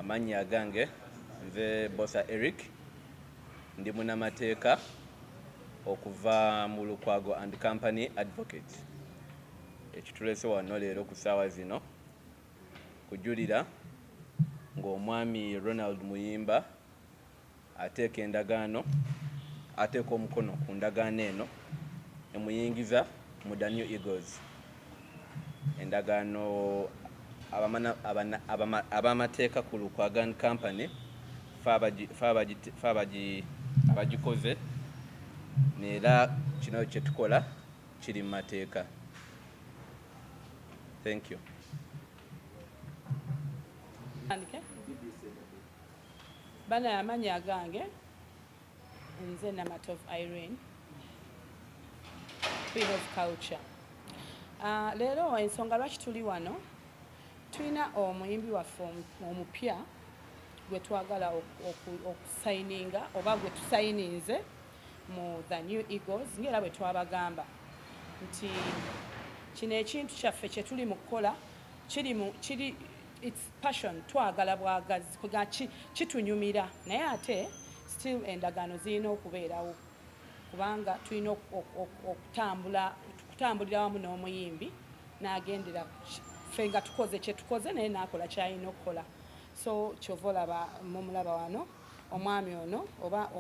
Amannya agange nze Bosa Eric ndi munnamateeka okuva mu Lukwago and Company Advocate. Ekituleese wano leero ku ssaawa zino kujulira ng'omwami Ronald Muyimba ateeka endagaano ateeka omukono ku ndagaano eno emuyingiza mu The New Eagles. Endagaano abamateeka ku Lukwago and Company abagikoze neera kino kye tukola kiri mu mateeka. Thank you. Bana amannya agange nze Namatov Irene, Queen of Culture. Leero ensonga lwaki tuli wano tulina omuyimbi waffe omupya gwe twagala okusayininga oba gwe tusayininze mu The New Eagles ng'era bwe twabagamba nti kino ekintu kyaffe kye tuli mu kukola kiri it's passion, twagala bwagazi kitunyumira naye ate still endagaano zirina okubeerawo kubanga tulina okutambulira wamu n'omuyimbi n'agendera ffe nga tukoze kye tukoze naye n'akola ky'alina okukola. So kyova olaba mumulaba wano omwami ono oba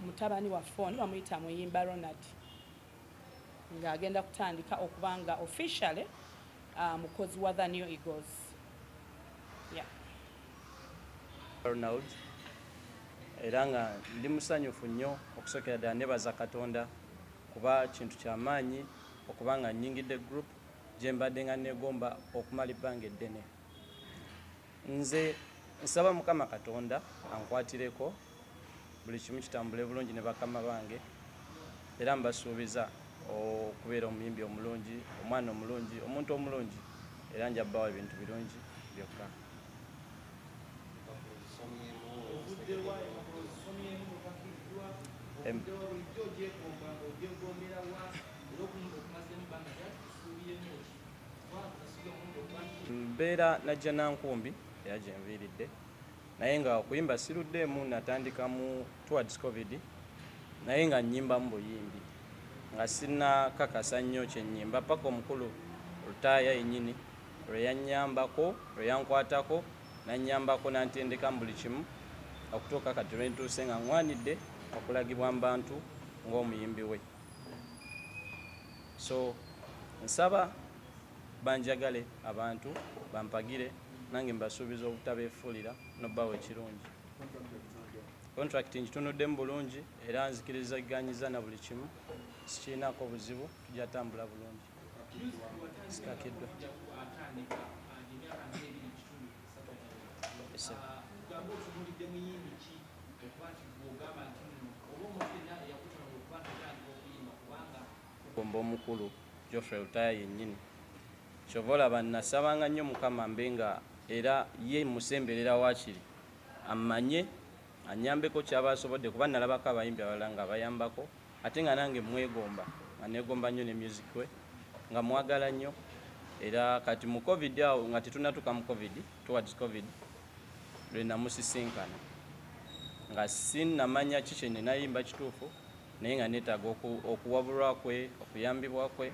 mutabani waffe ono bamuyita Muyimba Ronald ng'agenda kutandika okuba nga officially mukozi wa The New Eagles. Yeah. Ronald era nga ndi musanyufu nnyo okusookera ddala nebaza Katonda kuba kintu ky'amaanyi okuba nga nnyingidde group gye mbadde nga neegomba okumala ebbanga eddene. Nze nsaba Mukama Katonda ankwatireko buli kimu kitambule bulungi ne bakama bange era mbasuubiza okubeera omuyimbi omulungi, omwana omulungi, omuntu omulungi era nja bbawa ebintu birungi byokka. Mbeera najja Nankumbi era gye nviiridde naye nga okuyimba siruddeemu natandika mu towards COVID naye nga nnyimba mu buyimbi nga sina kakasa nnyo kye nnyimba paka omukulu Lutaaya yennyini lwe yannyambako lwe yankwatako nannyambako nantendeka mu buli kimu okutuuka kati lwe ntuuse nga ŋŋwanidde okulagibwa mu bantu ng'omuyimbi we. So nsaba banjagale abantu bampagire nange mbasuubiza obutabeefuulira n'obbawo ekirungi. Contract ngitunuddemu bulungi era nzikirizaganyiza na buli kimu sikirinako buzibu tujja tambula bulungi. Sikakiddwa. Gomba omukulu GEOFFREY LUTAAYA yennyini kyova olaba nasabanga nnyo Mukama mbenga era ye musemberera waakiri ammanye anyambeko kyaba asobodde kuba nalabako abayimbi abalala nga bayambako ate nga nange mwegomba nga neegomba nnyo ne music we nga mwagala nnyo era kati mu COVID awo nga tetunatuuka mu COVID towards COVID lwe namusisinkana nga sinnamanya ki kye nayimba kituufu naye nga neetaaga okuwabulwa kwe okuyambibwa kwe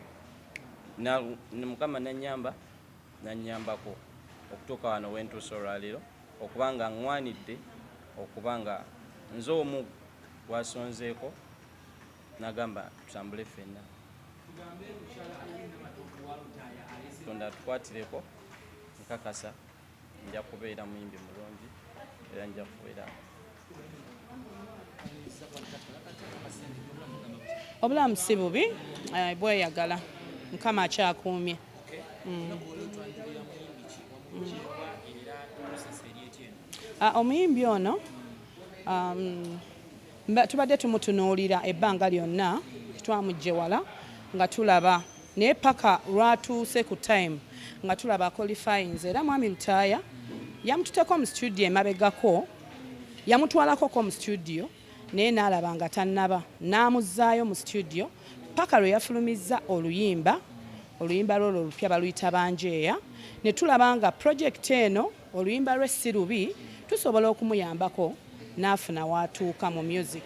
Mukama nannyambako okutuuka wano wentuusa olwaleero okuba nga ŋŋwanidde okuba nga nze omu gwasonzeeko nagamba tutambule ffenna. Katonda tukwatireko nkakasa nja kubeera muyimbi mulungi era nja kubeera obulamu si bubi bweyagala Mukama akyakuumye. Omuyimbi ono tubadde tumutunuulira ebbanga lyonna twamuggyewala nga tulaba naye paka lwatuuse ku time nga tulaba qualifyings era mwami Lutaaya yamututeko mu studio emabegako yamutwalako mu studio naye n'alaba nga tannaba n'amuzzaayo mu studio paka lwe yafulumizza oluyimba lw'olwo olupya baluyita Banjeeya ne tulaba nga project eno oluyimba lwe si lubi tusobola okumuyambako n'afuna watuuka mu music.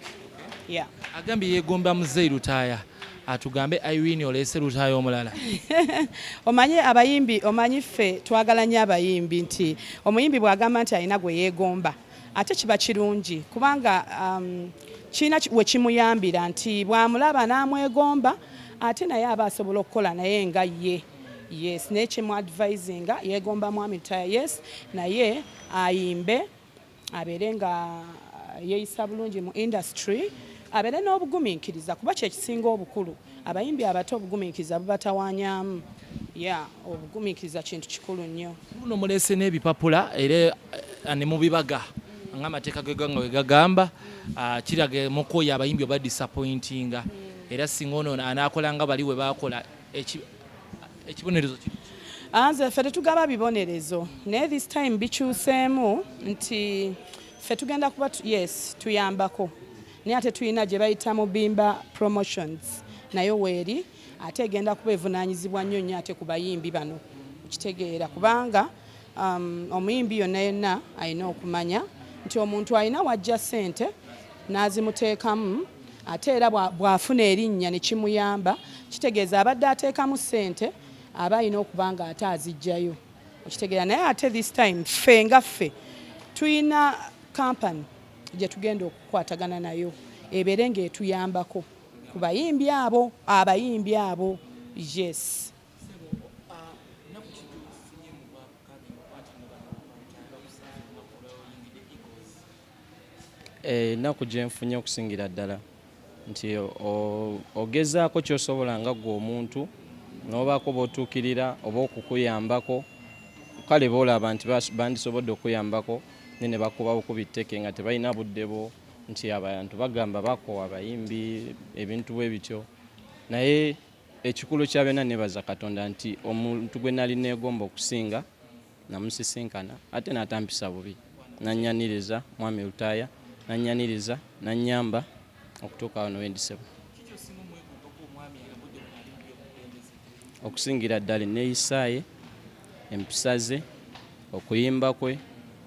Yeah. Agambye yeegomba muzeeyi Lutaaya. Atugambe Irene oleese Lutaaya omulala. Omanyi abayimbi, omanyi ffe twagala nnyo abayimbi nti omuyimbi bw'agamba nti alina gwe yeegomba ate kiba kirungi kubanga kiina we kimuyambira nti bw'amulaba n'amwegomba ate naye aba asobola okukola naye nga ye. Yes, naye kimu-advisinga yeegomba mwami Lutaaya, yes, naye ayimbe abeere nga yeeyisa bulungi mu industry, abeere n'obugumiikiriza kuba kyekisinga obukulu. Abayimbi abato obugumiikiriza bubatawanyaamu. Yeah, obugumiikiriza kintu kikulu nnyo. Buno muleese n'ebipapula era ne mu bibaga ng'amateeka we gagamba kiraga mukoya abayimbi oba disappointinga era singa ono anaakola nga bali we baakola ekibonerezo ki? Nze ffe tetugaba bibonerezo naye this time bikyuseemu nti ffe tugenda kuba yes tuyambako naye ate tulina gye bayita mu Bimba promotions nayo weeri ate egenda kuba evunaanyizibwa nnyo nnyo ate ku bayimbi bano okitegeera kubanga omuyimbi yonna yonna alina okumanya nti omuntu alina wajja ssente n'azimuteekamu ate era bw'afuna erinnya ne kimuyamba kitegeeza abadde ateekamu ssente aba alina okuba nga ate aziggyayo okitegeera naye ate this time ffe nga ffe tulina kampani gye tugenda okukwatagana nayo ebeere ng'etuyambako ku bayimbi abo abayimbi abo yes. Ennaku gye nfunye okusingira ddala nti ogezaako ky'osobola nga ggwe omuntu n'obaako b'otuukirira oba okukuyambako kale boolaba nti bandisobodde okuyambako ne bakubawo ku bitteke nga tebalina budde bo nti abantu bagamba bakowa abayimbi ebintu bwe bityo naye ekikulu kya byonna nebaza Katonda nti omuntu gwe nali neegomba okusinga namusisinkana ate n'atampisa bubi nannyaniriza mwami Lutaaya nannyaniriza nannyamba okutuuka wano wendisebo okusingira ddala enneeyisaaye empisa ze okuyimba kwe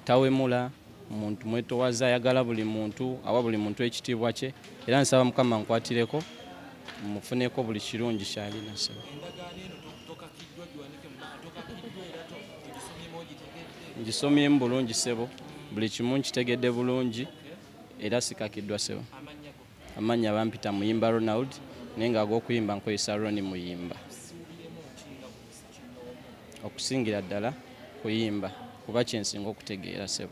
tawemula muntu mwetowaza ayagala buli muntu awa buli muntu ekitiibwa kye era nsaba Mukama nkwatireko mufuneko buli kirungi kyalina sebo ngisomyemu bulungi sebo buli kimu nkitegedde bulungi era sikakiddwa sebo amanya bampita Muyimba Ronald naye nga ag'okuyimba nkozesa Roni Muyimba okusingira ddala kuyimba kuba kyensinga okutegeera sebo.